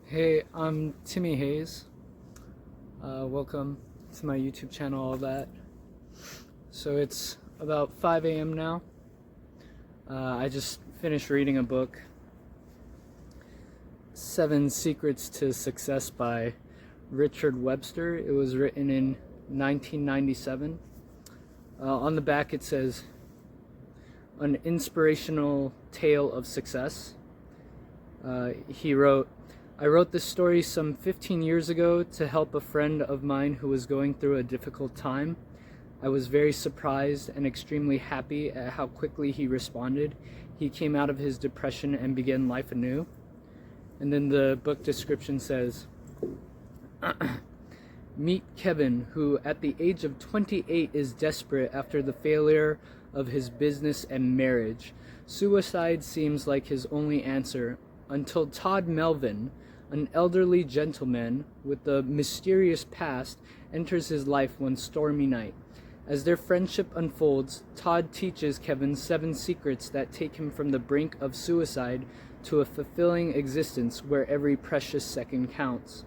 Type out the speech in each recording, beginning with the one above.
Hey, I'm Timmy Hayes. Welcome to my YouTube channel, all that. So it's about 5 a.m. now. I just finished reading a book, 7 Secrets to Success by Richard Webster. It was written in 1997. On the back it says, "An inspirational tale of success." He wrote, "I wrote this story some 15 years ago to help a friend of mine who was going through a difficult time. I was very surprised and extremely happy at how quickly he responded. He came out of his depression and began life anew." And then the book description says, "Meet Kevin, who at the age of 28 is desperate after the failure of his business and marriage. Suicide seems like his only answer, until Todd Melvin, an elderly gentleman with a mysterious past, enters his life one stormy night. As their friendship unfolds, Todd teaches Kevin 7 secrets that take him from the brink of suicide to a fulfilling existence where every precious second counts.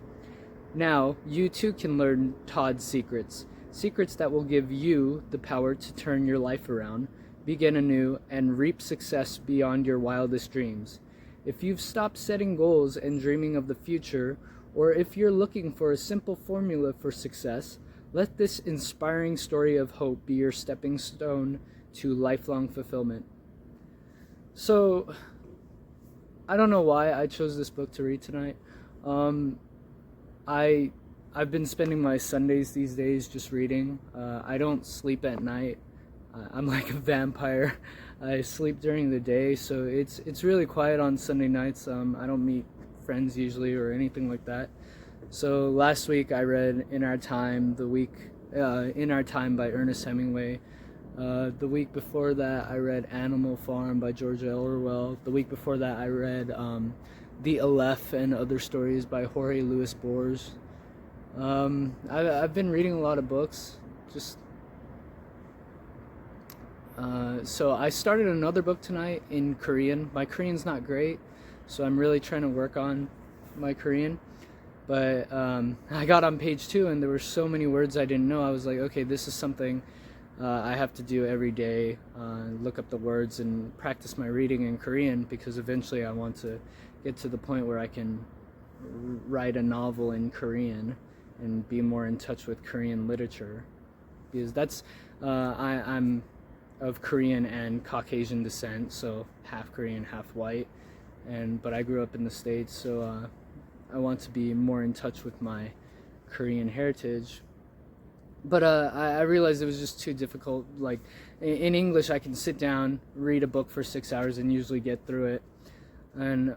Now, you too can learn Todd's secrets, secrets that will give you the power to turn your life around, begin anew, and reap success beyond your wildest dreams. If you've stopped setting goals and dreaming of the future, or if you're looking for a simple formula for success, let this inspiring story of hope be your stepping stone to lifelong fulfillment." So, I don't know why I chose this book to read tonight. I've been spending my Sundays these days just reading. I don't sleep at night. I'm like a vampire. I sleep during the day, so it's really quiet on Sunday nights. I don't meet friends usually or anything like that. So last week I read In Our Time, In Our Time by Ernest Hemingway. The week before that I read Animal Farm by George Orwell. The week before that I read The Aleph and Other Stories by Jorge Luis Borges. I've been reading a lot of books. So I started another book tonight in Korean. My Korean's not great, so I'm really trying to work on my Korean. But I got on page 2 and there were so many words I didn't know. I was like, okay, this is something I have to do every day, look up the words and practice my reading in Korean, because eventually I want to get to the point where I can write a novel in Korean and be more in touch with Korean literature, because that's I'm of Korean and Caucasian descent, so half Korean, half white, but I grew up in the States, so I want to be more in touch with my Korean heritage. But I realized it was just too difficult. Like in English, I can sit down, read a book for 6 hours, and usually get through it. And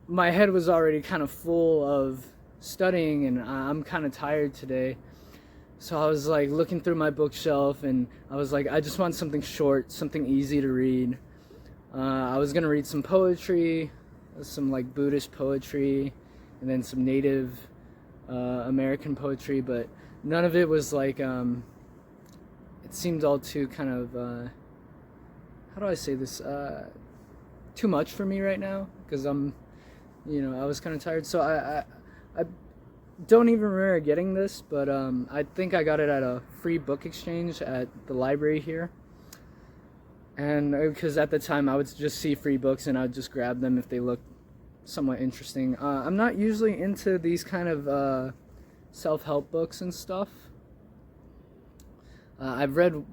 my head was already kind of full of studying, and I'm kind of tired today. So I was like looking through my bookshelf, and I was like, I just want something short, something easy to read. I was gonna read some poetry, some like Buddhist poetry, and then some Native American poetry, but none of it was like, it seemed all too kind of, how do I say this, too much for me right now, because I was kind of tired. So I don't even remember getting this, but I think I got it at a free book exchange at the library here. And because at the time I would just see free books and I would just grab them if they looked somewhat interesting. I'm not usually into these kind of self-help books and stuff. I've read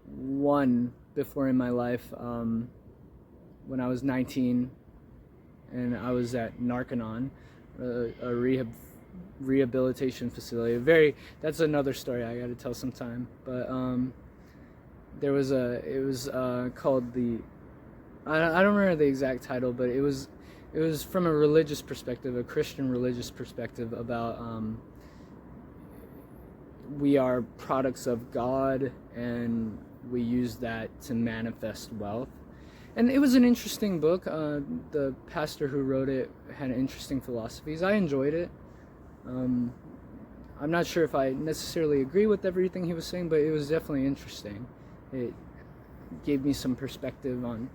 one before in my life when I was 19, and I was at Narconon, a rehabilitation facility. That's another story I got to tell sometime. But it was called I don't remember the exact title, but it was from a religious perspective, a Christian religious perspective, about we are products of God and we use that to manifest wealth. And it was an interesting book. The pastor who wrote it had interesting philosophies. I enjoyed it. I'm not sure if I necessarily agree with everything he was saying, but it was definitely interesting. It gave me some perspective on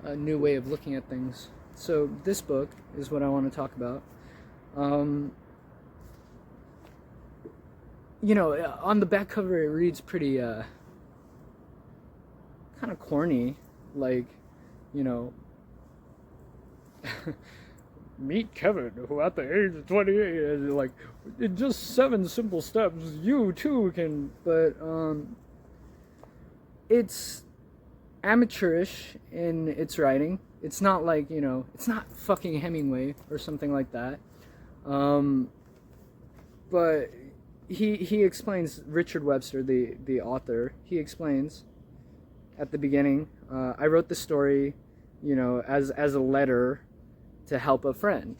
a new way of looking at things. So this book is what I want to talk about. Um, on the back cover it reads pretty kind of corny, like, you know, meet Kevin, who at the age of 28 is like, in just 7 simple steps, you too can. But it's amateurish in its writing. It's not like, it's not fucking Hemingway or something like that. But he explains, Richard Webster, the author, he explains at the beginning, I wrote the story, as a letter to help a friend.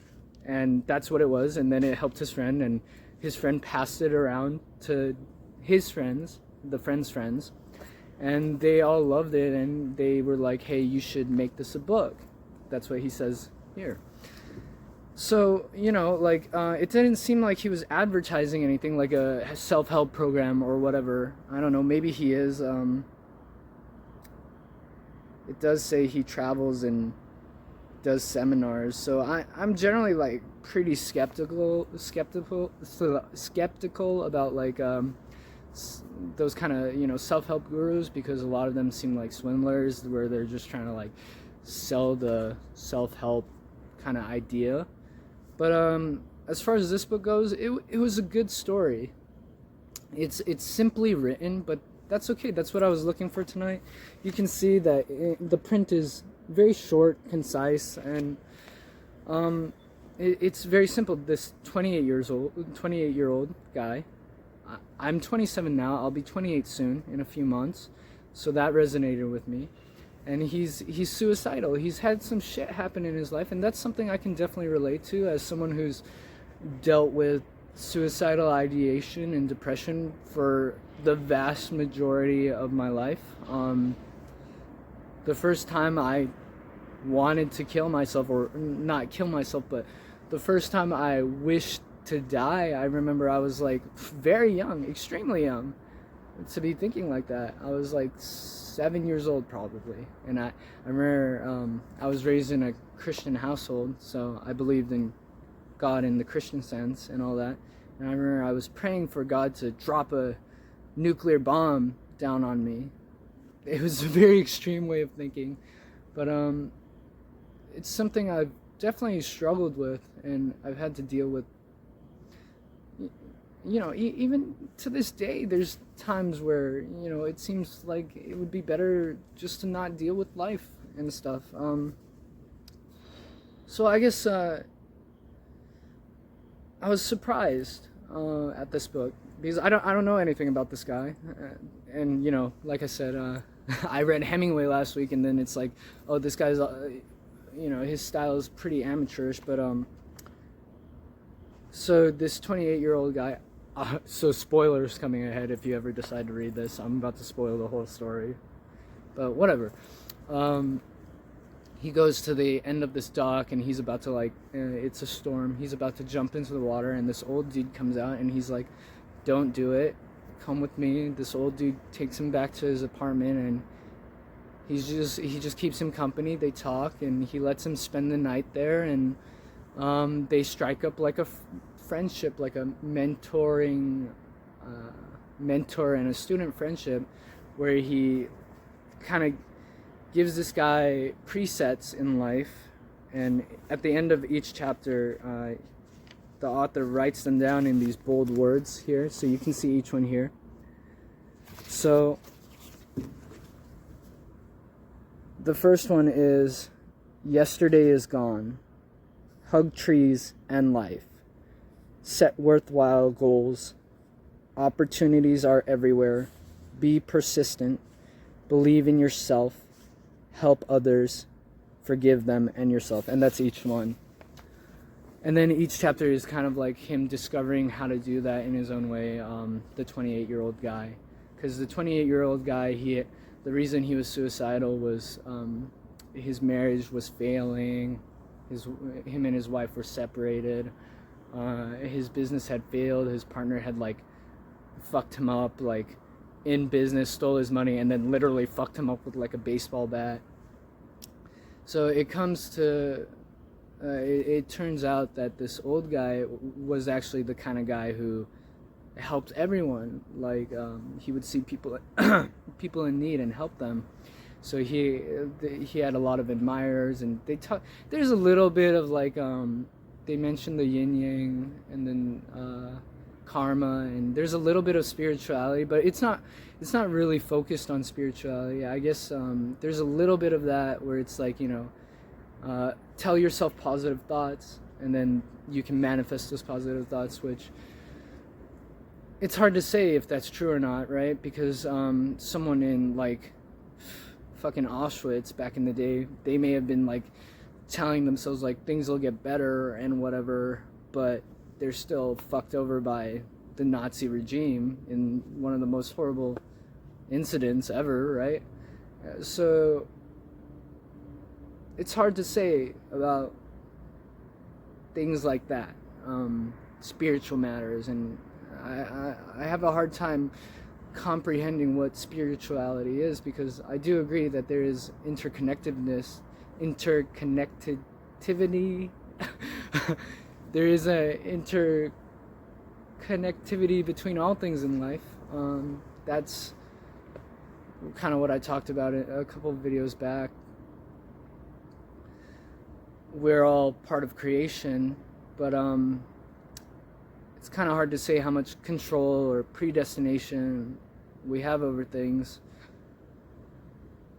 And that's what it was. And then it helped his friend, and his friend passed it around to his friends, the friend's friends. And they all loved it, and they were like, hey, you should make this a book. That's what he says here. So, it didn't seem like he was advertising anything, like a self-help program or whatever. I don't know, maybe he is. It does say he travels and does seminars. So I'm generally, like, pretty skeptical about, like, those kind of, self-help gurus, because a lot of them seem like swindlers, where they're just trying to, like, sell the self-help kind of idea. But as far as this book goes, it was a good story. It's simply written, but that's okay. That's what I was looking for tonight. You can see that the print is very short, concise, and it's very simple. This 28-year-old guy, I'm 27 now, I'll be 28 soon, in a few months, so that resonated with me. And he's suicidal. He's had some shit happen in his life, and that's something I can definitely relate to as someone who's dealt with suicidal ideation and depression for the vast majority of my life. The first time I wanted to kill myself, or not kill myself, but the first time I wished to die, I remember I was like very young, extremely young, to be thinking like that. I was like 7 years old probably, and I remember I was raised in a Christian household, so I believed in God in the Christian sense and all that. And I remember I was praying for God to drop a nuclear bomb down on me. It was a very extreme way of thinking, but it's something I've definitely struggled with, and I've had to deal with. Even to this day, there's times where, it seems like it would be better just to not deal with life and stuff. So I guess I was surprised at this book, because I don't know anything about this guy, and like I said, I read Hemingway last week, and then it's like, oh, this guy's his style is pretty amateurish, but so this 28-year-old guy. So spoilers coming ahead if you ever decide to read this. I'm about to spoil the whole story, but whatever. He goes to the end of this dock, and he's about to, it's a storm. He's about to jump into the water, and this old dude comes out, and he's like, don't do it. Come with me. This old dude takes him back to his apartment, and he just keeps him company. They talk, and he lets him spend the night there, and they strike up like a friendship, like a mentor and a student friendship, where he kind of gives this guy presets in life, and at the end of each chapter, the author writes them down in these bold words here, so you can see each one here. So the first one is, yesterday is gone. Hug trees and life. Set worthwhile goals. Opportunities are everywhere. Be persistent. Believe in yourself. Help others. Forgive them and yourself. And that's each one. And then each chapter is kind of like him discovering how to do that in his own way, the 28-year-old guy. Because the 28-year-old guy, the reason he was suicidal was his marriage was failing. Him and his wife were separated. His business had failed. His partner had fucked him up in business, stole his money, and then literally fucked him up with a baseball bat. So it comes to it turns out that this old guy was actually the kind of guy who helped everyone. Like he would see people people in need and help them. So he had a lot of admirers, and there's a little bit of like they mentioned the yin yang and then karma, and there's a little bit of spirituality, but it's not really focused on spirituality. I guess there's a little bit of that where it's like, tell yourself positive thoughts, and then you can manifest those positive thoughts, which it's hard to say if that's true or not, right? Because someone in like fucking Auschwitz back in the day, they may have been like telling themselves like things will get better and whatever, but they're still fucked over by the Nazi regime in one of the most horrible incidents ever, right? So it's hard to say about things like that, spiritual matters, and I have a hard time comprehending what spirituality is, because I do agree that there is interconnectivity. There is a interconnectivity between all things in life. That's kind of what I talked about a couple of videos back. We're all part of creation, but it's kind of hard to say how much control or predestination we have over things.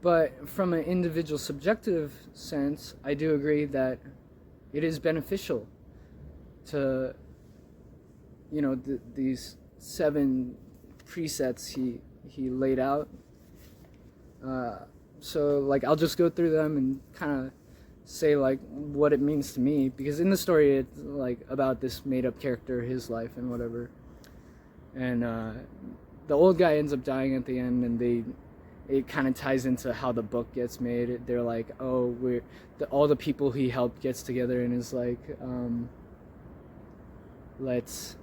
But from an individual subjective sense, I do agree that it is beneficial to, these 7 presets he laid out. So like I'll just go through them and kind of say like what it means to me, because in the story it's like about this made up character, his life and whatever, and the old guy ends up dying at the end, and it kind of ties into how the book gets made. They're like, oh, all the people he helped gets together and is like, let's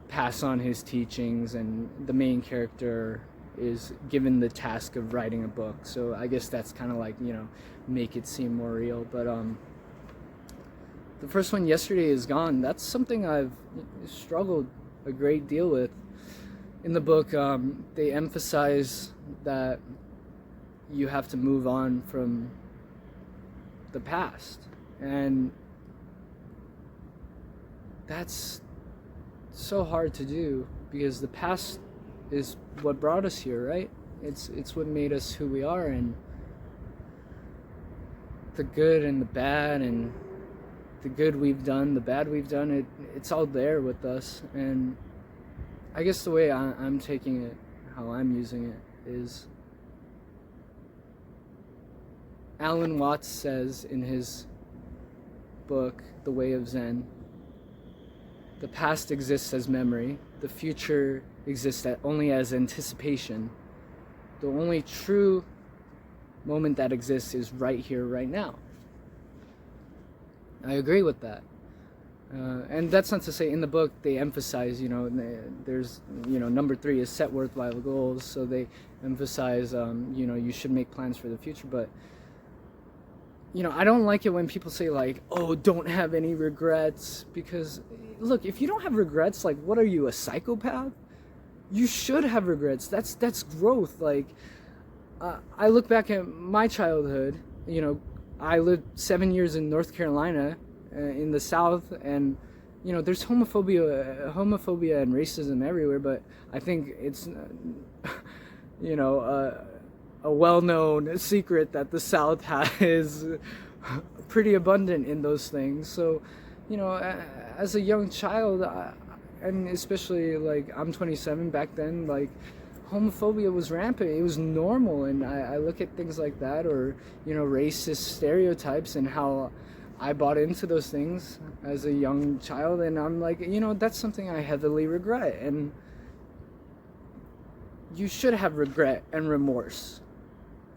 pass on his teachings, and the main character is given the task of writing a book. So I guess that's kind of like, make it seem more real. But the first one, Yesterday Is Gone, that's something I've struggled a great deal with. In the book, they emphasize that you have to move on from the past, and that's so hard to do, because the past is what brought us here, right? It's what made us who we are, and the good and the bad, and the good we've done, the bad we've done, it's all there with us. And I guess the way I'm taking it, how I'm using it, is Alan Watts says in his book, The Way of Zen, the past exists as memory, the future exists only as anticipation. The only true moment that exists is right here, right now. I agree with that. And that's not to say, in the book they emphasize, there's, number 3 is set worthwhile goals. So they emphasize, you should make plans for the future. But, I don't like it when people say like, oh, don't have any regrets. Because, look, if you don't have regrets, like, what are you, a psychopath? You should have regrets. That's growth. Like, I look back at my childhood, I lived 7 years in North Carolina, in the South, and there's homophobia and racism everywhere, but I think it's a well-known secret that the South is pretty abundant in those things. So as a young child, and especially like I'm 27, back then, like, homophobia was rampant. It was normal, and I look at things like that, or racist stereotypes, and how I bought into those things as a young child, and I'm like, that's something I heavily regret. And you should have regret and remorse.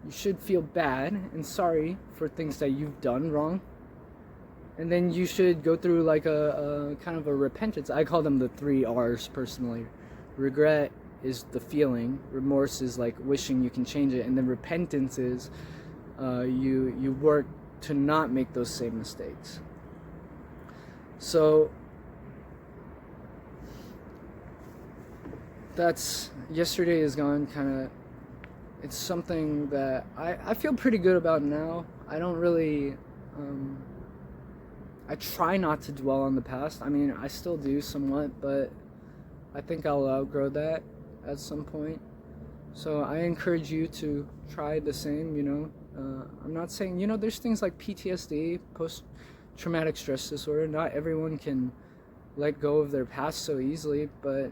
You should feel bad and sorry for things that you've done wrong, and then you should go through like a kind of a repentance. I call them the 3 R's personally. Regret is the feeling, remorse is like wishing you can change it, and then repentance is you work to not make those same mistakes. So that's, yesterday is gone, kind of, it's something that I feel pretty good about now. I don't really, I try not to dwell on the past. I mean, I still do somewhat, but I think I'll outgrow that at some point. So I encourage you to try the same, you know. I'm not saying, you know, there's things like PTSD, post-traumatic stress disorder. Not everyone can let go of their past so easily, but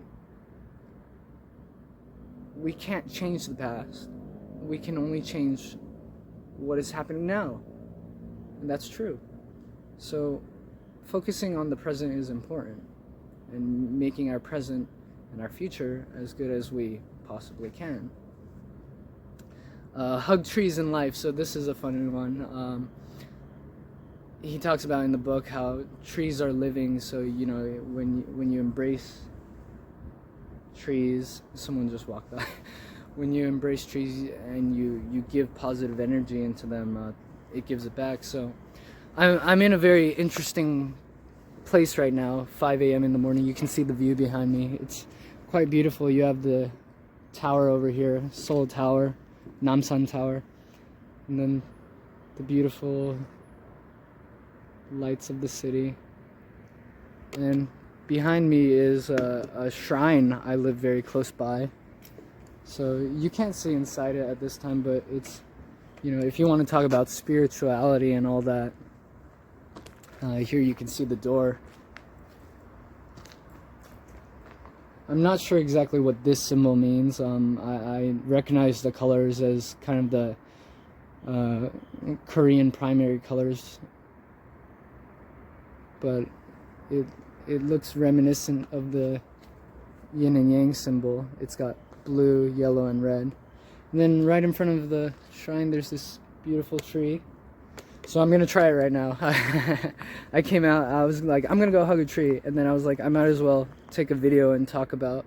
we can't change the past. We can only change what is happening now. And that's true. So focusing on the present is important, and making our present and our future as good as we possibly can. Hug trees in life. So this is a funny one. He talks about in the book how trees are living. So, you know, when you embrace trees, someone just walked by. When you embrace trees and you give positive energy into them, it gives it back. So I'm in a very interesting place right now. 5 a.m. in the morning. You can see the view behind me. It's quite beautiful. You have the tower over here, Seoul Tower, Namsan Tower, and then the beautiful lights of the city. And behind me is a shrine I live very close by. So you can't see inside it at this time, but it's, you know, if you want to talk about spirituality and all that, here you can see the door. I'm not sure exactly what this symbol means. I recognize the colors as kind of the Korean primary colors, but it looks reminiscent of the yin and yang symbol. It's got blue, yellow, and red. And then right in front of the shrine, there's this beautiful tree. So I'm gonna try it right now. I came out, I was like, I'm gonna go hug a tree, and then I was like, I might as well take a video and talk about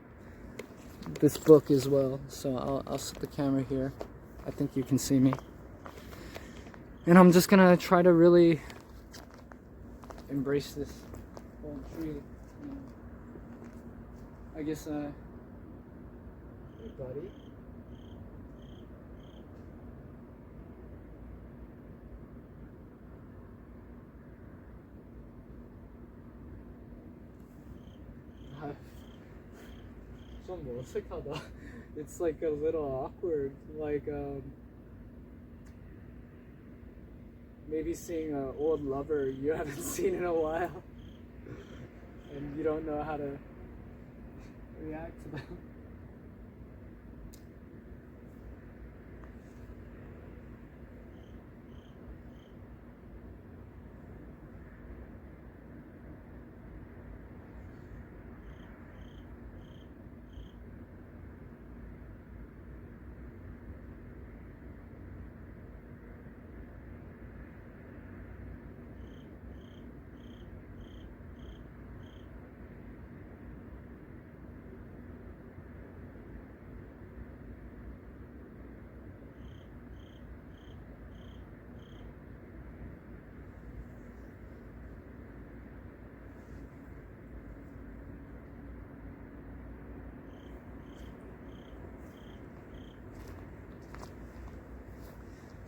this book as well. So I'll set the camera here. I think you can see me. And I'm just gonna try to really embrace this whole tree. I guess, hey buddy. 좀 어색하다. It's like a little awkward, like maybe seeing an old lover you haven't seen in a while and you don't know how to react to them.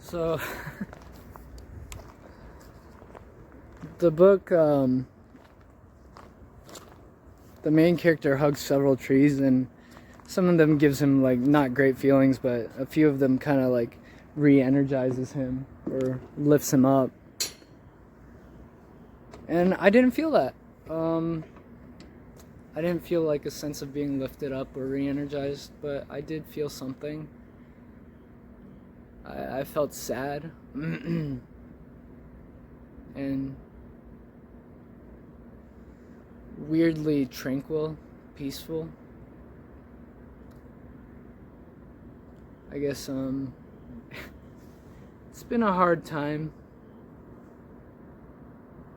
So the book, the main character hugs several trees, and some of them gives him like not great feelings, but a few of them kind of like re-energizes him or lifts him up. And I didn't feel that. I didn't feel like a sense of being lifted up or re-energized, but I did feel something. I felt sad and weirdly tranquil, peaceful. I guess it's been a hard time,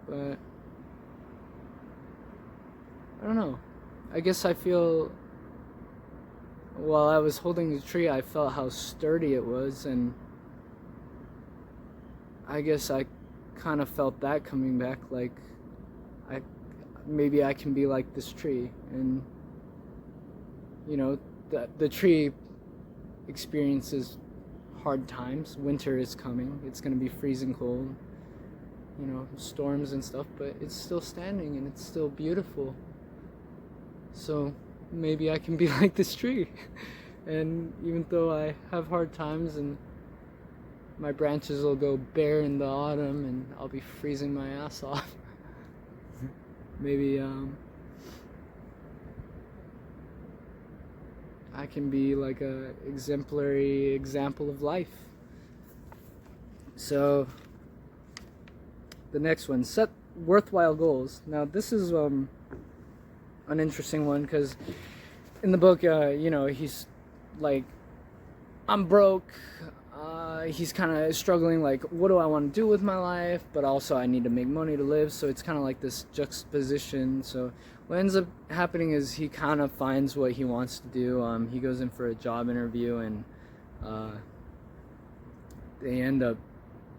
but I don't know. I guess I feel, while I was holding the tree, I felt how sturdy it was, and I guess I kind of felt that coming back, like I maybe I can be like this tree, and the tree experiences hard times. Winter is coming. It's going to be freezing cold, storms and stuff, but it's still standing and it's still beautiful. So maybe I can be like this tree. And even though I have hard times and my branches will go bare in the autumn and I'll be freezing my ass off, maybe I can be like a exemplary example of life. So the next one, set worthwhile goals. Now this is an interesting one, because in the book, he's like, I'm broke. He's kind of struggling, like, what do I want to do with my life? But also I need to make money to live. So it's kind of like this juxtaposition. So what ends up happening is he kind of finds what he wants to do. He goes in for a job interview, and they end up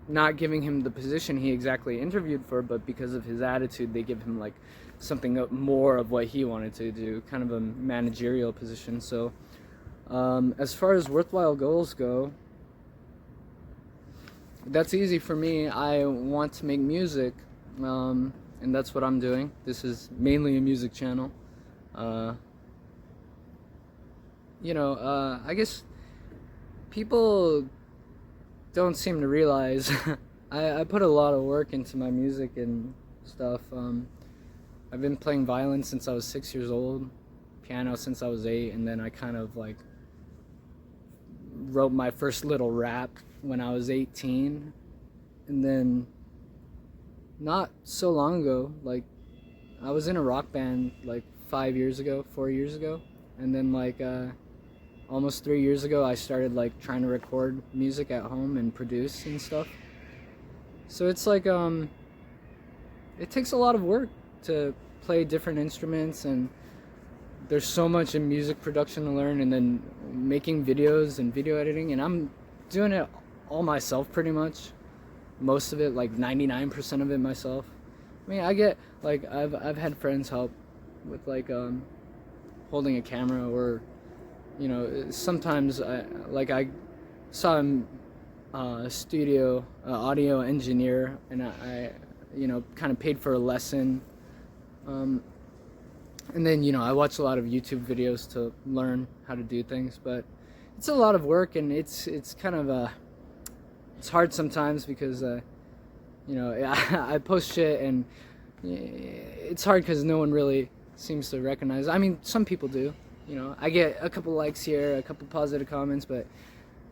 not giving him the position he exactly interviewed for, but because of his attitude, they give him like something more of what he wanted to do, kind of a managerial position. So as far as worthwhile goals go, that's easy for me. I want to make music, and that's what I'm doing. This is mainly a music channel. I guess people don't seem to realize I put a lot of work into my music and stuff. I've been playing violin since I was 6 years old, piano since I was 8, and then I kind of like wrote my first little rap when I was 18. And then not so long ago, like I was in a rock band like 4 years ago, and then like almost 3 years ago I started like trying to record music at home and produce and stuff. So it's like it takes a lot of work to play different instruments, and there's so much in music production to learn, and then making videos and video editing, and I'm doing it all myself pretty much. Most of it, like 99% of it myself. I mean, I get like I've had friends help with like holding a camera, or sometimes I saw a studio audio engineer, and I kind of paid for a lesson. And then I watch a lot of YouTube videos to learn how to do things, but it's a lot of work, and it's kind of it's hard sometimes because I post shit, and it's hard because no one really seems to recognize. I mean, some people do. I get a couple likes here, a couple positive comments, but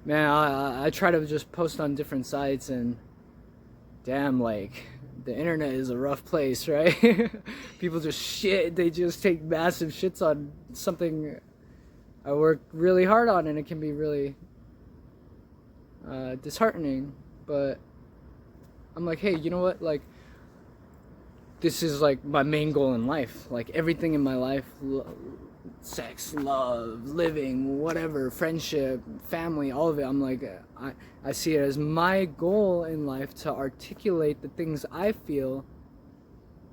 man, I try to just post on different sites, and damn, like, the internet is a rough place, right? People they just take massive shits on something I work really hard on, and it can be really disheartening. But I'm like, hey, you know what, like, this is like my main goal in life. Like, everything in my life, sex, love, living, whatever, friendship, family, all of it, I'm like, I see it as my goal in life to articulate the things I feel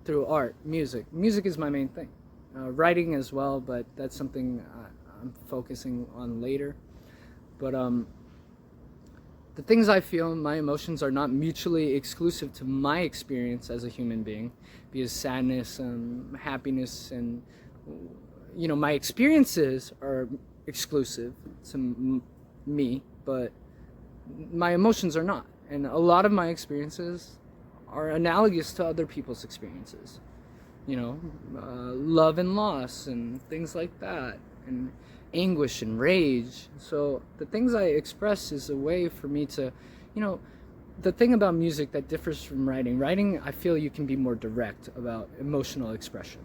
through art. Music is my main thing. Writing as well, but that's something I'm focusing on later. But the things I feel, my emotions, are not mutually exclusive to my experience as a human being, because sadness, happiness, and my experiences are exclusive to me, but my emotions are not. And a lot of my experiences are analogous to other people's experiences. Love and loss and things like that, and anguish and rage. So the things I express is a way for me to, the thing about music that differs from writing, I feel you can be more direct about emotional expression.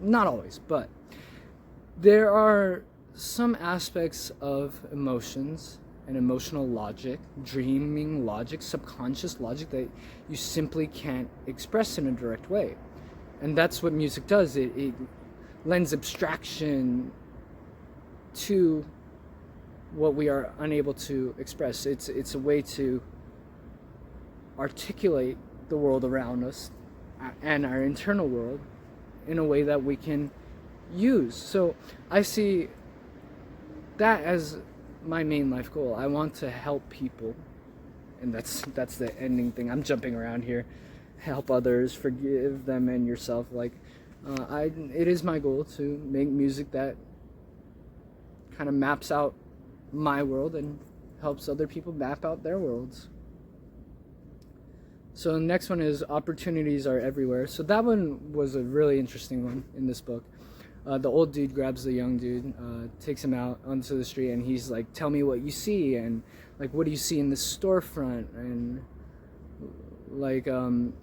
Not always, but there are some aspects of emotions and emotional logic, dreaming logic, subconscious logic, that you simply can't express in a direct way. And that's what music does. It lends abstraction to what we are unable to express. It's a way to articulate the world around us and our internal world in a way that we can use. So I see that as my main life goal. I want to help people, and that's the ending thing. I'm jumping around here. Help others, forgive them and yourself. Like, it is my goal to make music that kind of maps out my world and helps other people map out their worlds. So the next one is opportunities are everywhere. So that one was a really interesting one in this book. The old dude grabs the young dude, takes him out onto the street, and he's like, tell me what you see, and like, what do you see in the storefront? And like,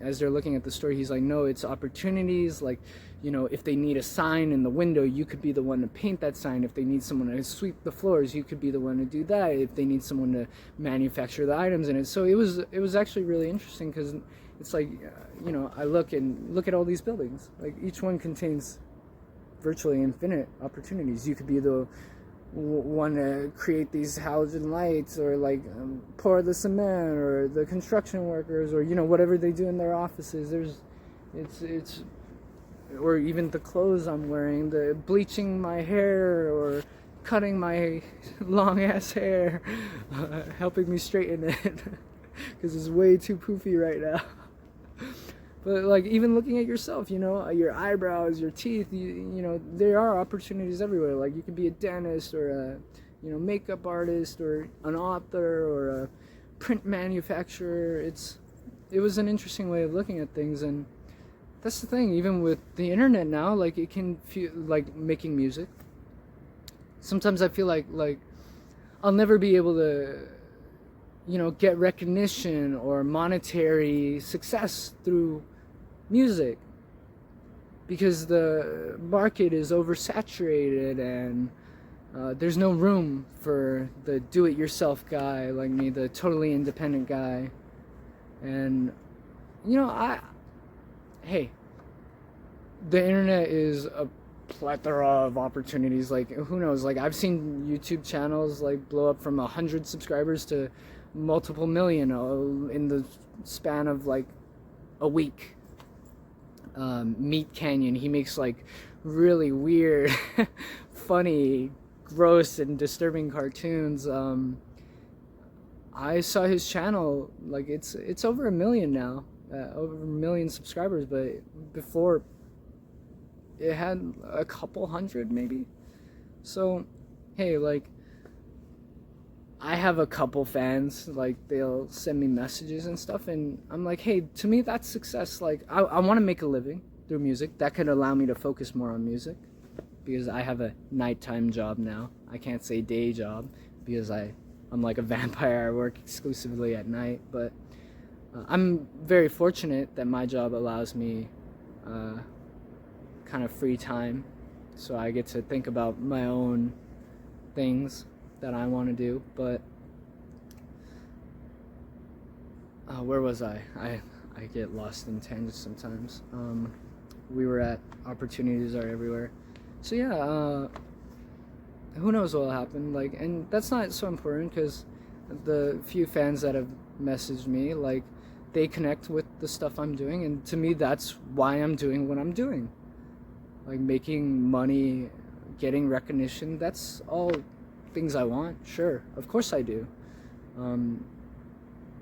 as they're looking at the store, he's like, no, it's opportunities. Like, you know, if they need a sign in the window, you could be the one to paint that sign. If they need someone to sweep the floors, you could be the one to do that. If they need someone to manufacture the items in it. So it was actually really interesting, because it's like, you know, I look at all these buildings. Like, each one contains virtually infinite opportunities. You could be the one to create these halogen lights, or like pour the cement, or the construction workers, or, you know, whatever they do in their offices. It's or even the clothes I'm wearing, the bleaching my hair, or cutting my long ass hair, helping me straighten it because it's way too poofy right now. But like, even looking at yourself, you know, your eyebrows, your teeth, you know, there are opportunities everywhere. Like, you could be a dentist, or a, you know, makeup artist, or an author, or a print manufacturer. It was an interesting way of looking at things. And that's the thing, even with the internet now, like, it can feel like making music. Sometimes I feel like I'll never be able to, you know, get recognition or monetary success through music, because the market is oversaturated, and there's no room for the do-it-yourself guy like me, the totally independent guy. And, you know, hey, the internet is a plethora of opportunities. Like, who knows? Like, I've seen YouTube channels like blow up from 100 subscribers to multiple million in the span of like a week. Meat Canyon, he makes like really weird, funny, gross, and disturbing cartoons. I saw his channel, like, it's over 1 million now, over 1 million subscribers, but before it had a couple hundred maybe. So hey, like, I have a couple fans, like, they'll send me messages and stuff, and I'm like, hey, to me that's success. Like, I want to make a living through music. That could allow me to focus more on music, because I have a nighttime job now. I can't say day job, because I'm like a vampire. I work exclusively at night. But I'm very fortunate that my job allows me kind of free time, so I get to think about my own things that I want to do. But where was I get lost in tangents sometimes. We were at opportunities are everywhere. So yeah, who knows what will happen. Like, and that's not so important, because the few fans that have messaged me, like, they connect with the stuff I'm doing, and to me that's why I'm doing what I'm doing. Like, making money, getting recognition, that's all things I want. Sure, of course I do.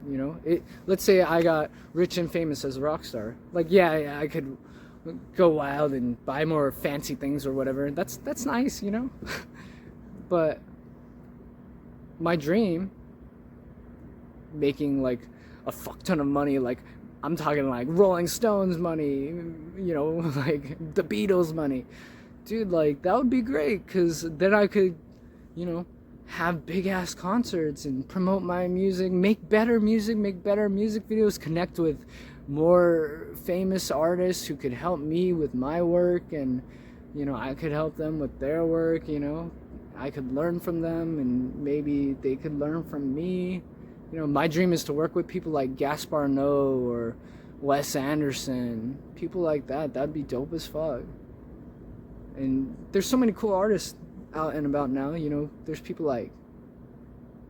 You know, let's say I got rich and famous as a rock star. Like, yeah, I could go wild and buy more fancy things or whatever. That's nice, you know. But my dream, making like a fuck ton of money, like, I'm talking like Rolling Stones money, you know, like the Beatles money, dude, like, that would be great, because then I could, you know, have big ass concerts and promote my music, make better music videos, connect with more famous artists who could help me with my work, and, you know, I could help them with their work. You know, I could learn from them, and maybe they could learn from me. You know, my dream is to work with people like Gaspar Noé or Wes Anderson, people like that. That'd be dope as fuck. And there's so many cool artists out and about now. You know, there's people like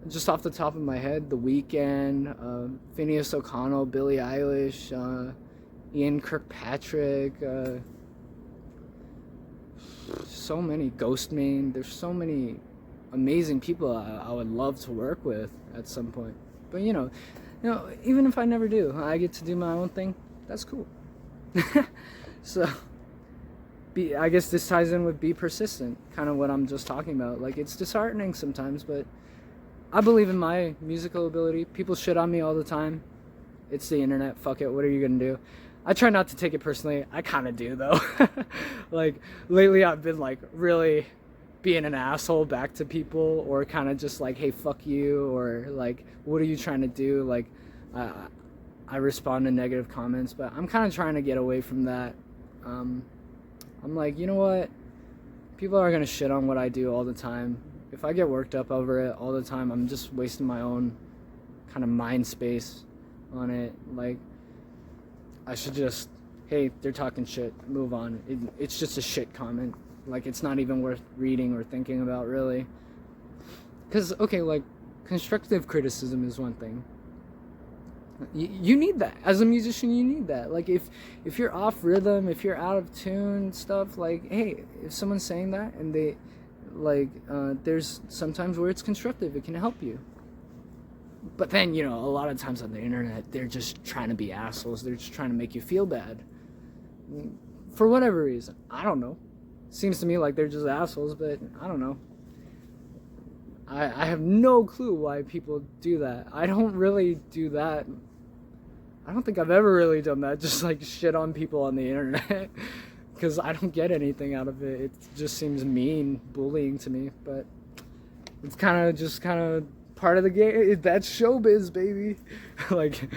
just off the top of my head, The Weeknd, Phineas O'Connell, Billie Eilish, Ian Kirkpatrick, so many, Ghostman. There's so many amazing people I would love to work with at some point. But even if I never do, I get to do my own thing. That's cool. So, I guess this ties in with be persistent, kind of what I'm just talking about. Like, it's disheartening sometimes, but I believe in my musical ability. People shit on me all the time. It's the internet. Fuck it. What are you gonna do? I try not to take it personally. I kind of do, though. Like, lately I've been, like, really being an asshole back to people, or kind of just like, hey, fuck you, or like, what are you trying to do? Like, I respond to negative comments, but I'm kind of trying to get away from that. I'm like, you know what? People are gonna shit on what I do all the time. If I get worked up over it all the time, I'm just wasting my own kind of mind space on it. Like, I should just, hey, they're talking shit, move on. It's just a shit comment. Like, it's not even worth reading or thinking about, really. Because, okay, like, constructive criticism is one thing. You need that. As a musician, you need that. Like, if you're off rhythm, if you're out of tune, stuff, like, hey, if someone's saying that and they, like, there's sometimes where it's constructive, it can help you. But then, a lot of times on the internet, they're just trying to be assholes. They're just trying to make you feel bad. For whatever reason. I don't know. Seems to me like they're just assholes, but I don't know. I have no clue why people do that. I don't really do that. I don't think I've ever really done that, just like shit on people on the internet. Because I don't get anything out of it. It just seems mean, bullying to me. But it's kind of part of the game. That's showbiz, baby. Like,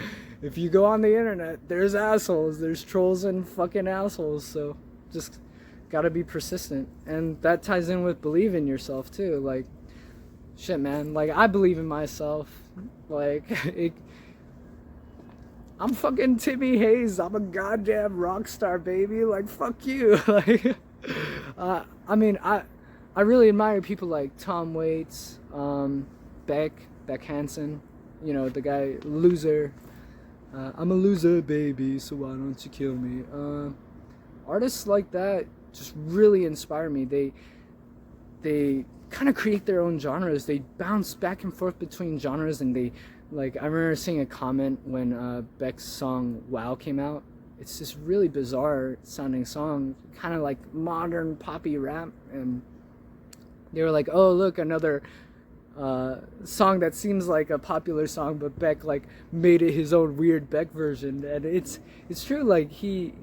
if you go on the internet, there's assholes. There's trolls and fucking assholes. So just gotta be persistent. And that ties in with believe in yourself too. Like, shit, man. Like, I believe in myself. Like, I'm fucking Timmy Hayes. I'm a goddamn rock star, baby. Like, fuck you. Like, I mean, I really admire people like Tom Waits, Beck Hansen, the guy, Loser. I'm a loser, baby, so why don't you kill me? Artists like that just really inspire me. They kind of create their own genres. They bounce back and forth between genres, and I remember seeing a comment when Beck's song Wow came out. It's this really bizarre sounding song, kind of like modern poppy rap, and they were like, oh, look, another song that seems like a popular song, but Beck like made it his own weird Beck version. And it's true. Like, he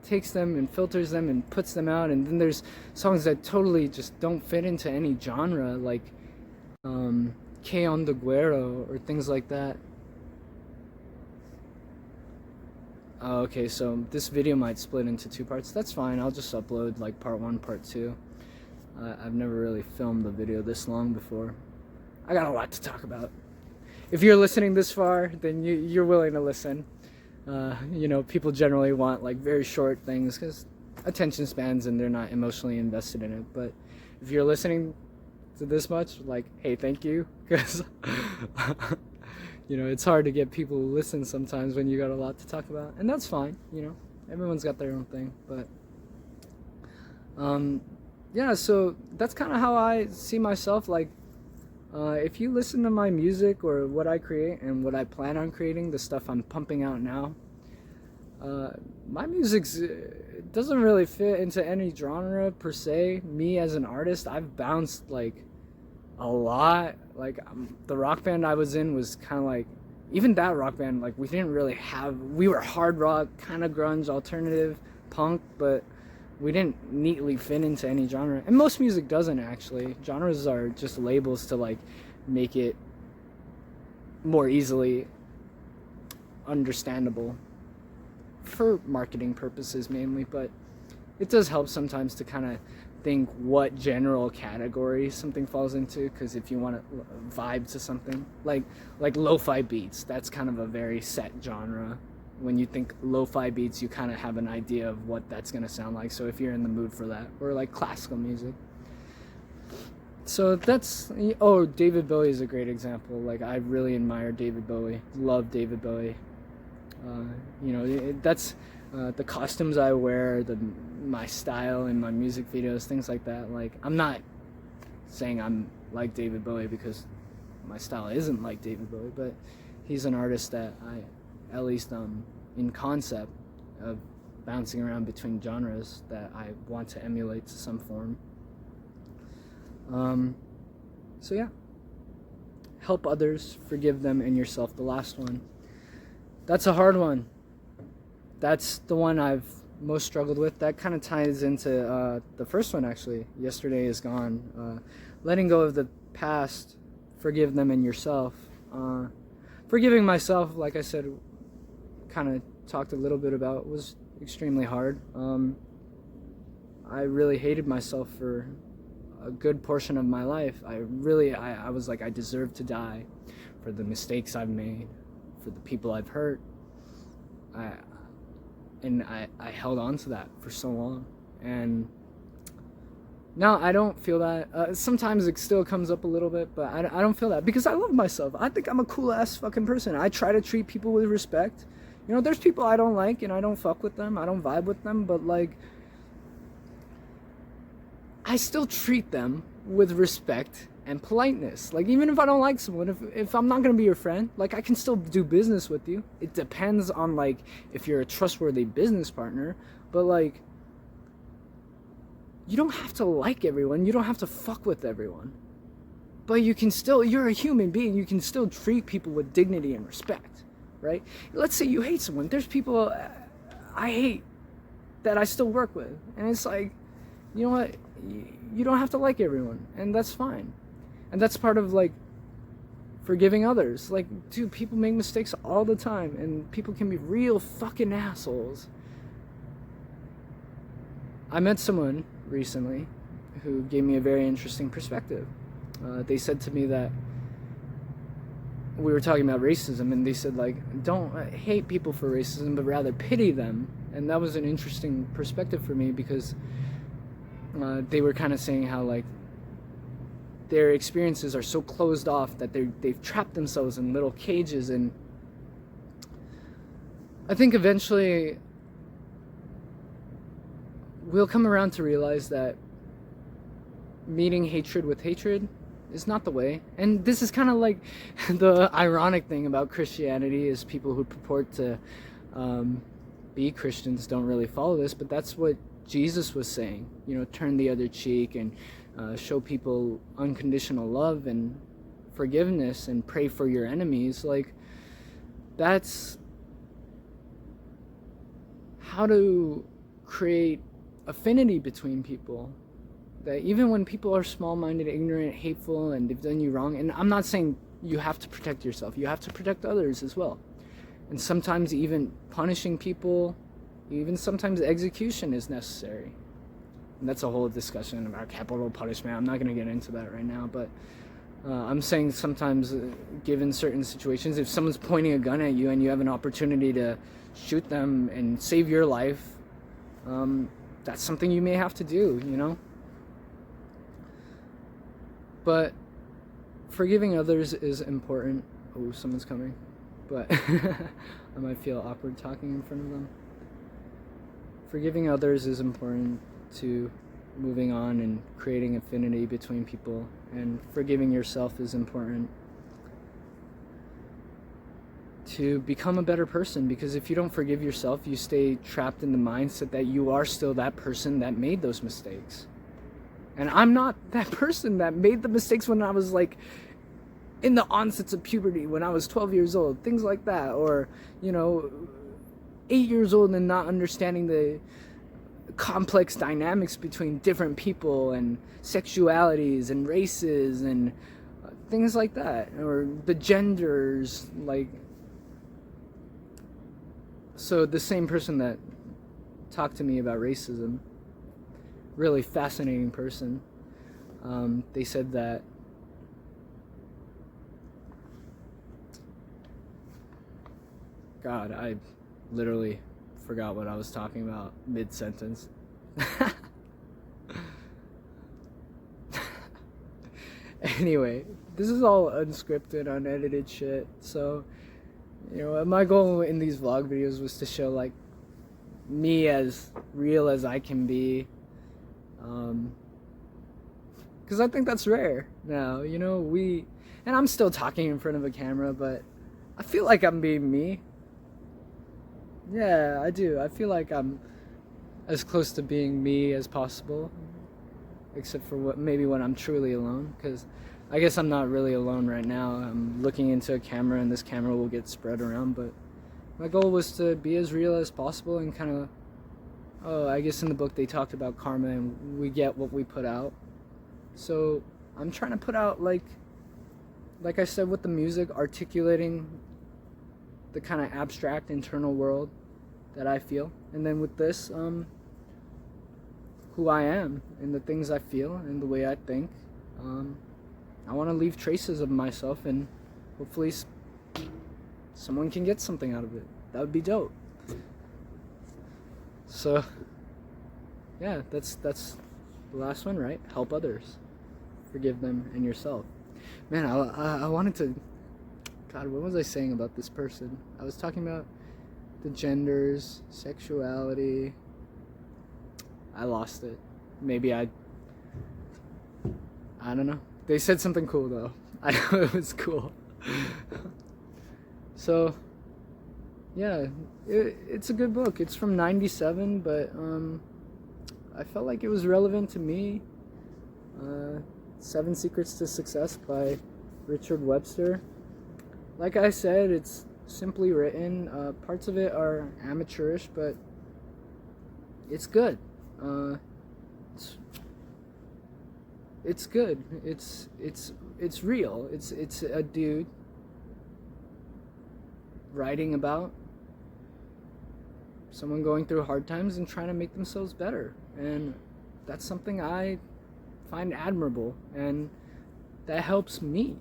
takes them and filters them and puts them out, and then there's songs that totally just don't fit into any genre, like Que on the Guero or things like that. Okay, so this video might split into two parts. That's fine. I'll just upload like part 1, part 2. I've never really filmed a video this long before. I got a lot to talk about. If you're listening this far, then you're willing to listen. People generally want like very short things because attention spans, and they're not emotionally invested in it. But if you're listening to this much, like, hey, thank you, because it's hard to get people to listen sometimes when you got a lot to talk about, and that's fine. Everyone's got their own thing, but yeah, so that's kind of how I see myself. Like, if you listen to my music or what I create and what I plan on creating, the stuff I'm pumping out now, my music doesn't really fit into any genre per se. Me as an artist, I've bounced like a lot. Like, the rock band I was in was kind of like, even that rock band, like, we were hard rock, kind of grunge, alternative, punk, but we didn't neatly fit into any genre. And most music doesn't, actually. Genres are just labels to like make it more easily understandable for marketing purposes mainly, but it does help sometimes to kind of think what general category something falls into, because if you want to vibe to something like lo-fi beats, that's kind of a very set genre. When you think lo-fi beats, you kind of have an idea of what that's going to sound like. So if you're in the mood for that, or like classical music. So that's, oh, David Bowie is a great example. Like, I really admire David Bowie, love David Bowie. That's the costumes I wear, my style in my music videos, things like that. Like, I'm not saying I'm like David Bowie because my style isn't like David Bowie, but he's an artist that I, at least in concept of bouncing around between genres, that I want to emulate to some form. So yeah, help others, forgive them, and yourself. The last one. That's a hard one. That's the one I've most struggled with. That kind of ties into the first one, actually. Yesterday is gone. Letting go of the past, forgive them and yourself. Forgiving myself, like I said, kind of talked a little bit about, was extremely hard. I really hated myself for a good portion of my life. I was like, I deserve to die for the mistakes I've made, for the people I've hurt. I held on to that for so long, and now I don't feel that. Sometimes it still comes up a little bit, but I don't feel that, because I love myself. I think I'm a cool ass fucking person. I try to treat people with respect. You know, there's people I don't like and I don't fuck with them, I don't vibe with them, but like, I still treat them with respect and politeness. Like, even if I don't like someone, if I'm not gonna be your friend, like, I can still do business with you. It depends on, like, if you're a trustworthy business partner, but like, you don't have to like everyone, you don't have to fuck with everyone, but you can still, you're a human being, you can still treat people with dignity and respect, right? Let's say you hate someone. There's people I hate that I still work with, and it's like, you know what, you don't have to like everyone, and that's fine. And that's part of, like, forgiving others. Like, dude, people make mistakes all the time, and people can be real fucking assholes. I met someone recently who gave me a very interesting perspective. They said to me that we were talking about racism, and they said, like, don't hate people for racism, but rather pity them. And that was an interesting perspective for me, because they were kind of saying how, like, their experiences are so closed off that they've trapped themselves in little cages. And I think eventually we'll come around to realize that meeting hatred with hatred is not the way. And this is kind of like the ironic thing about Christianity, is people who purport to be Christians don't really follow this, but that's what Jesus was saying. You know, turn the other cheek, and show people unconditional love and forgiveness, and pray for your enemies. Like, that's how to create affinity between people. That even when people are small-minded, ignorant, hateful, and they've done you wrong, and I'm not saying you have to protect yourself, you have to protect others as well. And sometimes even punishing people, even sometimes execution is necessary. And that's a whole discussion about capital punishment. I'm not going to get into that right now, but I'm saying sometimes, given certain situations, if someone's pointing a gun at you and you have an opportunity to shoot them and save your life, that's something you may have to do, you know? But forgiving others is important. Oh, someone's coming. But I might feel awkward talking in front of them. Forgiving others is important to moving on and creating affinity between people, and forgiving yourself is important to become a better person, because if you don't forgive yourself, you stay trapped in the mindset that you are still that person that made those mistakes. And I'm not that person that made the mistakes when I was, like, in the onsets of puberty, when I was 12 years old, things like that, or, you know, 8 years old and not understanding the complex dynamics between different people and sexualities and races and things like that, or the genders. Like, so the same person that talked to me about racism, really fascinating person, they said that God, I literally forgot what I was talking about mid-sentence. Anyway, this is all unscripted, unedited shit. So, my goal in these vlog videos was to show like me as real as I can be. Because I think that's rare now, and I'm still talking in front of a camera, but I feel like I'm being me. Yeah, I do. I feel like I'm as close to being me as possible, except for maybe when I'm truly alone, because I guess I'm not really alone right now. I'm looking into a camera, and this camera will get spread around, but my goal was to be as real as possible and kind of, I guess in the book they talked about karma, and we get what we put out. So I'm trying to put out, like I said with the music, articulating the kind of abstract internal world that I feel, and then with this, who I am and the things I feel and the way I think. I want to leave traces of myself, and hopefully someone can get something out of it. That would be dope. So yeah, that's the last one, right? Help others, forgive them and yourself. Man, I wanted to, God, what was I saying about this person? I was talking about the genders, sexuality. I lost it. Maybe I don't know. They said something cool though. I know it was cool. So yeah, it's a good book. It's from '97, but I felt like it was relevant to me. 7 Secrets to Success by Richard Webster. Like I said, it's simply written. Parts of it are amateurish, but it's good. It's good. It's real. It's a dude writing about someone going through hard times and trying to make themselves better, and that's something I find admirable, and that helps me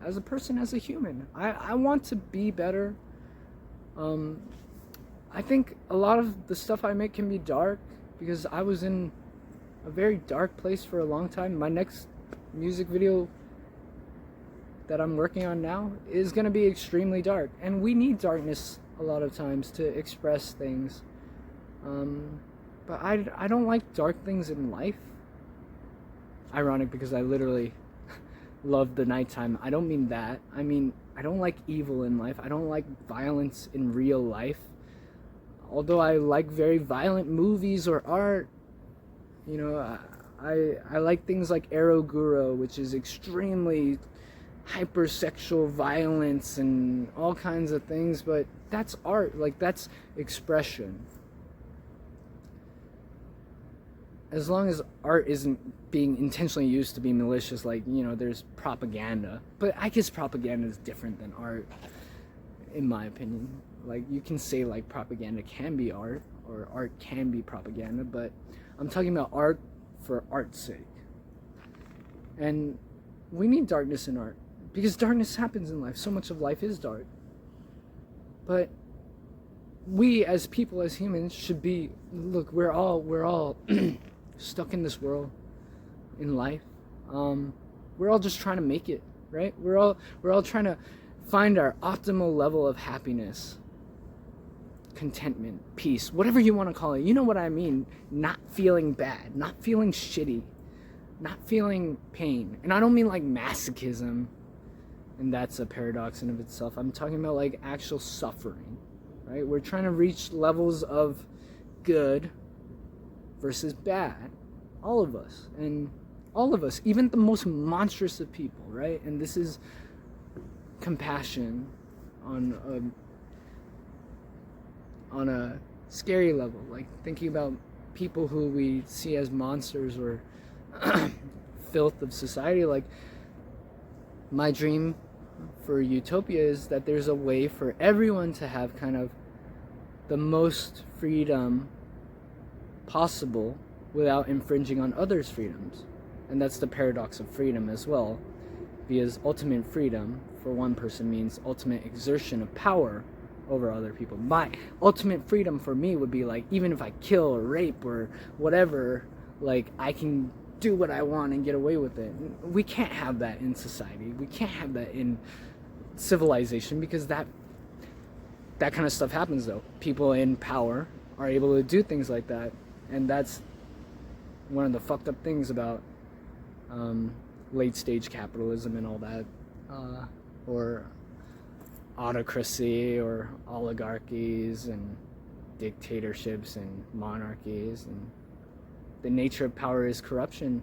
as a person, as a human. I want to be better. I think a lot of the stuff I make can be dark because I was in a very dark place for a long time. My next music video that I'm working on now is going to be extremely dark, and we need darkness a lot of times to express things. But I don't like dark things in life. Ironic, because I literally love the nighttime. I don't mean that. I mean, I don't like evil in life. I don't like violence in real life. Although I like very violent movies or art, I like things like Eroguro, which is extremely hypersexual violence and all kinds of things, but that's art. Like, that's expression. As long as art isn't being intentionally used to be malicious, like, there's propaganda. But I guess propaganda is different than art, in my opinion. Like, you can say, like, propaganda can be art, or art can be propaganda, but I'm talking about art for art's sake. And we need darkness in art, because darkness happens in life. So much of life is dark. But we, as people, as humans, should be, look, we're all stuck in this world, in life. We're all just trying to make it, right? We're all trying to find our optimal level of happiness, contentment, peace, whatever you want to call it. You know what I mean? Not feeling bad, not feeling shitty, not feeling pain. And I don't mean like masochism, and that's a paradox in of itself. I'm talking about like actual suffering, right? We're trying to reach levels of good versus bad. All of us, even the most monstrous of people, right? And this is compassion on a scary level, like thinking about people who we see as monsters or filth of society. Like, my dream for utopia is that there's a way for everyone to have kind of the most freedom possible without infringing on others' freedoms. And that's the paradox of freedom as well, because ultimate freedom for one person means ultimate exertion of power over other people. My ultimate freedom for me would be like, even if I kill or rape or whatever, like, I can do what I want and get away with it. We can't have that in society. We can't have that in civilization, because that kind of stuff happens, though. People in power are able to do things like that, and that's one of the fucked up things about late stage capitalism and all that, or autocracy, or oligarchies and dictatorships and monarchies. And the nature of power is corruption.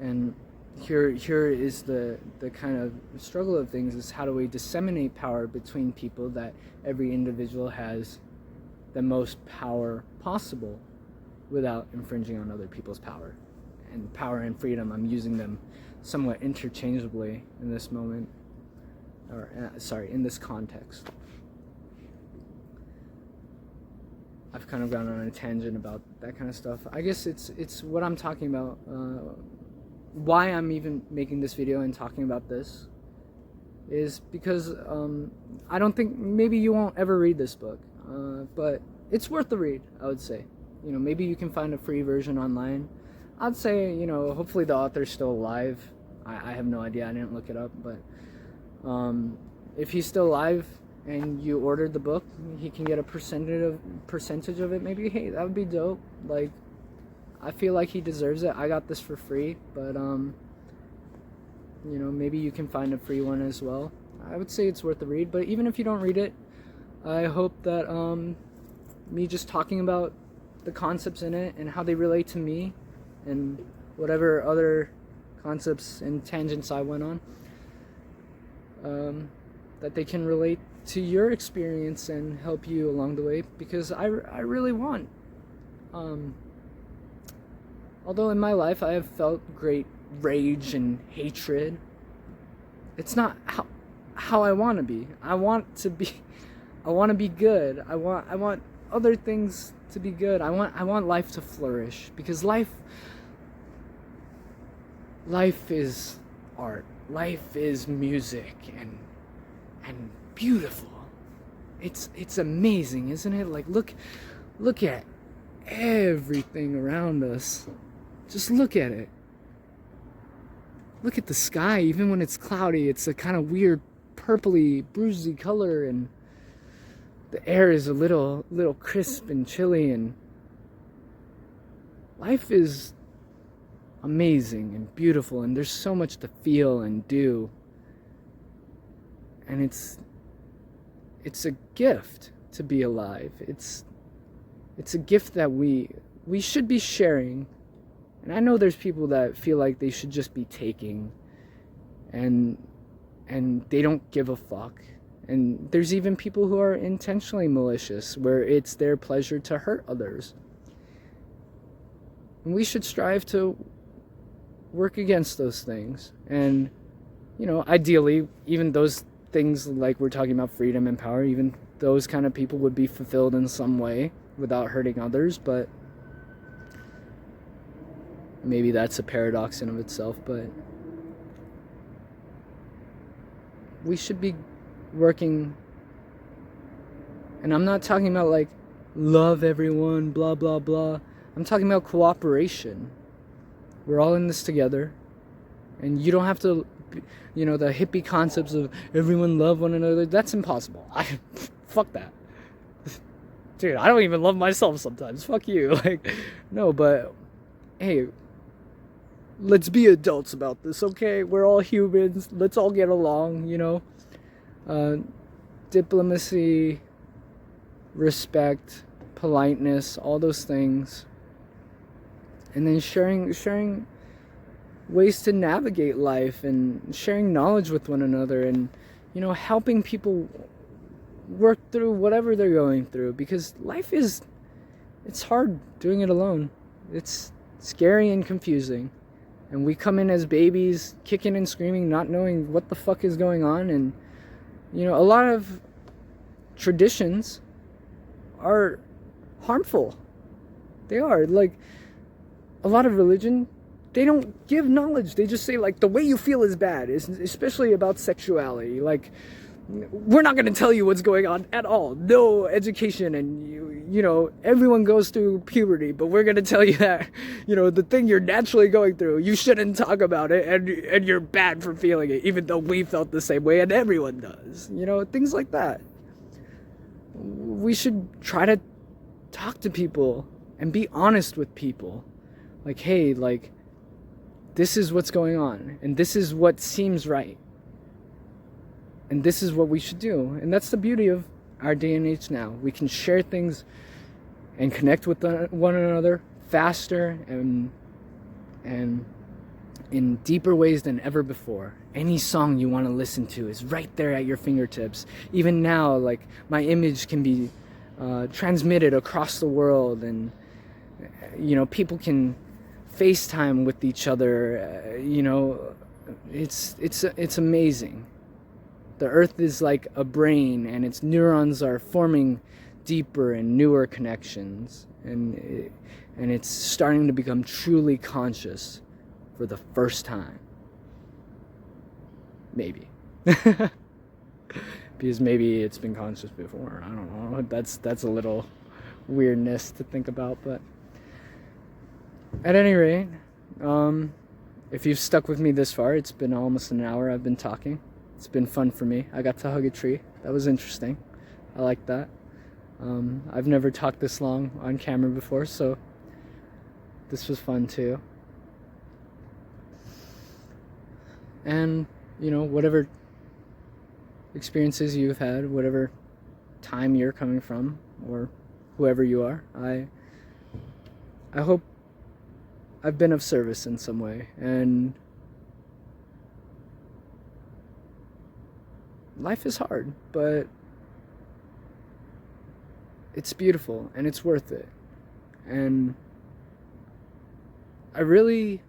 And here is the kind of struggle of things, is how do we disseminate power between people, that every individual has the most power possible without infringing on other people's power. And power and freedom, I'm using them somewhat interchangeably in this moment, or in this context. I've kind of gone on a tangent about that kind of stuff. I guess it's what I'm talking about, why I'm even making this video and talking about this, is because I don't think, maybe you won't ever read this book, but it's worth the read, I would say. Maybe you can find a free version online. I'd say, hopefully the author's still alive. I have no idea, I didn't look it up, but if he's still alive and you ordered the book, he can get a percentage of it. Maybe, hey, that would be dope. Like, I feel like he deserves it. I got this for free, but maybe you can find a free one as well. I would say it's worth the read. But even if you don't read it, I hope that me just talking about the concepts in it and how they relate to me, and whatever other concepts and tangents I went on, that they can relate to your experience and help you along the way. Because I really want, although in my life I have felt great rage and hatred, it's not how I want to be. I want to be good. I want other things to be good. I want life to flourish, because life is art. Life is music and beautiful. It's amazing, isn't it? Like, look at everything around us. Just look at it. Look at the sky. Even when it's cloudy, it's a kind of weird purpley, bruisey color, and the air is a little crisp and chilly, and life is amazing and beautiful, and there's so much to feel and do. And it's a gift to be alive. It's a gift that we should be sharing. And I know there's people that feel like they should just be taking, and they don't give a fuck. And there's even people who are intentionally malicious, where it's their pleasure to hurt others. And we should strive to work against those things. And, ideally, even those things, like we're talking about freedom and power, even those kind of people would be fulfilled in some way without hurting others. But maybe that's a paradox in of itself. But we should be working, and I'm not talking about like love everyone, blah blah blah. I'm talking about cooperation. We're all in this together, and you don't have to, the hippie concepts of everyone love one another. That's impossible. Fuck that, dude. I don't even love myself sometimes. Fuck you. No, but hey, let's be adults about this, okay? We're all humans. Let's all get along. Diplomacy, respect, politeness, all those things. And then sharing ways to navigate life, and sharing knowledge with one another, and helping people work through whatever they're going through, because life it's hard doing it alone. It's scary and confusing, and we come in as babies, kicking and screaming, not knowing what the fuck is going on. And a lot of traditions are harmful. They are. Like, a lot of religion, they don't give knowledge. They just say, like, the way you feel is bad, especially about sexuality. Like, we're not going to tell you what's going on at all. No education, and you know, everyone goes through puberty, but we're going to tell you that, you know, the thing you're naturally going through, you shouldn't talk about it, and you're bad for feeling it, even though we felt the same way, and everyone does. You know, things like that. We should try to talk to people and be honest with people. Like, hey, like, this is what's going on, and this is what seems right. And this is what we should do. And that's the beauty of our day and age now. We can share things and connect with one another faster and in deeper ways than ever before. Any song you want to listen to is right there at your fingertips. Even now, like, my image can be transmitted across the world, and you know, people can FaceTime with each other. You know, it's amazing. The earth is like a brain, and its neurons are forming deeper and newer connections, and it's starting to become truly conscious for the first time. Maybe. Because maybe it's been conscious before. I don't know. That's a little weirdness to think about, but at any rate, if you've stuck with me this far, it's been almost an hour I've been talking. It's been fun for me. I got to hug a tree. That was interesting. I like that. I've never talked this long on camera before, so this was fun too. And, you know, whatever experiences you've had, whatever time you're coming from, or whoever you are, I hope I've been of service in some way. And life is hard, but it's beautiful and it's worth it. And I really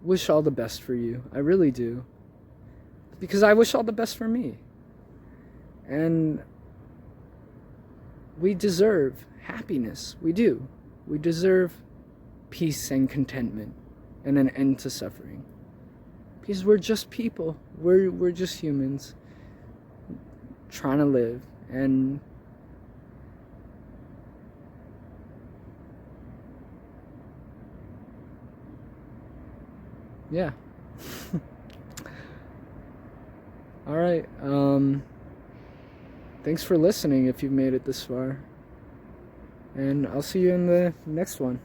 wish all the best for you. I really do. Because I wish all the best for me. And we deserve happiness. We do. We deserve peace and contentment and an end to suffering. Because we're just people. We're just humans trying to live. And yeah. All right. Thanks for listening if you've made it this far. And I'll see you in the next one.